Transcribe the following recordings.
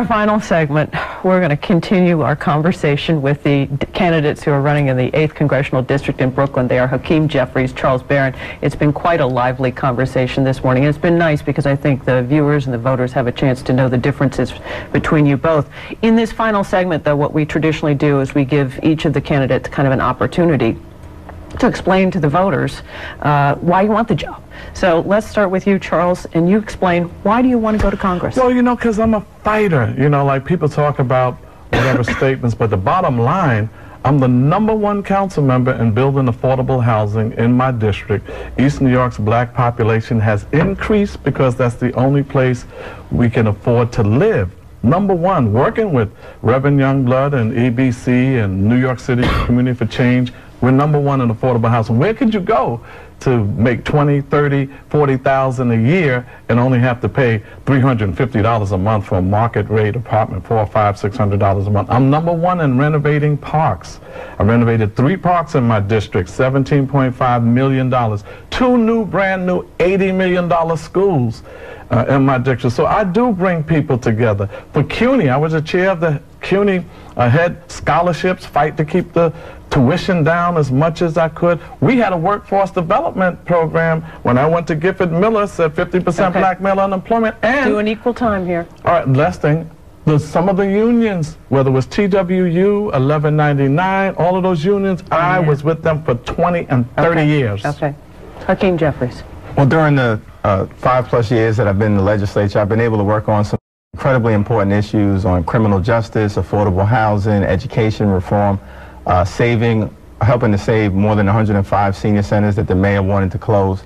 Our final segment, we're going to continue our conversation with the candidates who are running in the 8th Congressional District in Brooklyn. They are Hakeem, Jeffries, Charles Barron. It's been quite a lively conversation this morning. It's been nice because I think the viewers and the voters have a chance to know the differences between you both. In this final segment, though, what we traditionally do is we give each of the candidates kind of an opportunity to explain to the voters why you want the job. So let's start with you, Charles, and you explain, why do you want to go to Congress? Well, you know, because I'm a fighter. You know, like people talk about whatever statements, but the bottom line, I'm the #1 council member in building affordable housing in my district. East New York's black population has increased because that's the only place we can afford to live. #1, working with Reverend Youngblood and EBC and New York City Community for Change, we're #1 in affordable housing. Where could you go to make $20,000, $30,000, $40,000 a year and only have to pay $350 a month for a market rate apartment, $400, $500, $600 a month? I'm #1 in renovating parks. I renovated 3 parks in my district, $17.5 million. 2 brand new $80 million schools in my district. So I do bring people together. For CUNY, I was the chair of the CUNY Head Scholarships, fight to keep the tuition down as much as I could. We had a workforce development program when I went to Gifford Miller, said 50% black male unemployment. And do an equal time here. All right, last thing, some of the unions, whether it was TWU, 1199, all of those unions, I was with them for 20 and 30 years. Okay. Hakeem, Jeffries. Well, during the 5+ years that I've been in the legislature, I've been able to work on some incredibly important issues on criminal justice, affordable housing, education reform, helping to save more than 105 senior centers that the mayor wanted to close.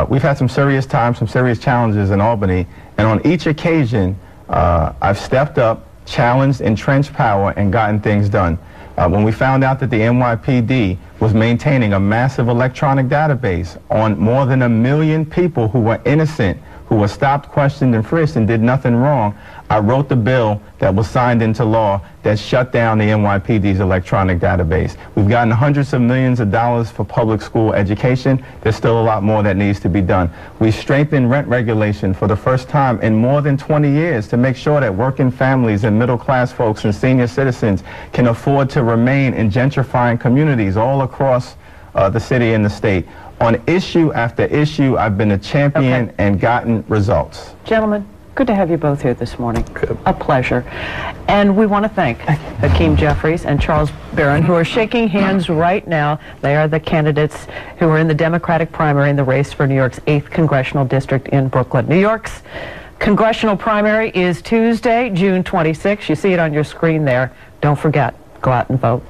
We've had some serious times, some serious challenges in Albany, and on each occasion, I've stepped up, challenged entrenched power, and gotten things done. When we found out that the NYPD was maintaining a massive electronic database on more than 1 million people who were innocent, who were stopped, questioned, and frisked and did nothing wrong, I wrote the bill that was signed into law that shut down the NYPD's electronic database. We've gotten hundreds of millions of dollars for public school education. There's still a lot more that needs to be done. We strengthened rent regulation for the first time in more than 20 years to make sure that working families and middle-class folks and senior citizens can afford to remain in gentrifying communities all across the city and the state. On issue after issue, I've been a champion and gotten results. Gentlemen, good to have you both here this morning. A pleasure. And we want to thank Hakeem Jeffries and Charles Barron, who are shaking hands right now. They are the candidates who are in the Democratic primary in the race for New York's 8th Congressional District in Brooklyn. New York's congressional primary is Tuesday, June 26th. You see it on your screen there. Don't forget, go out and vote.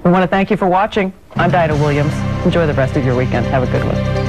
We want to thank you for watching. I'm Dinah Williams. Enjoy the rest of your weekend. Have a good one.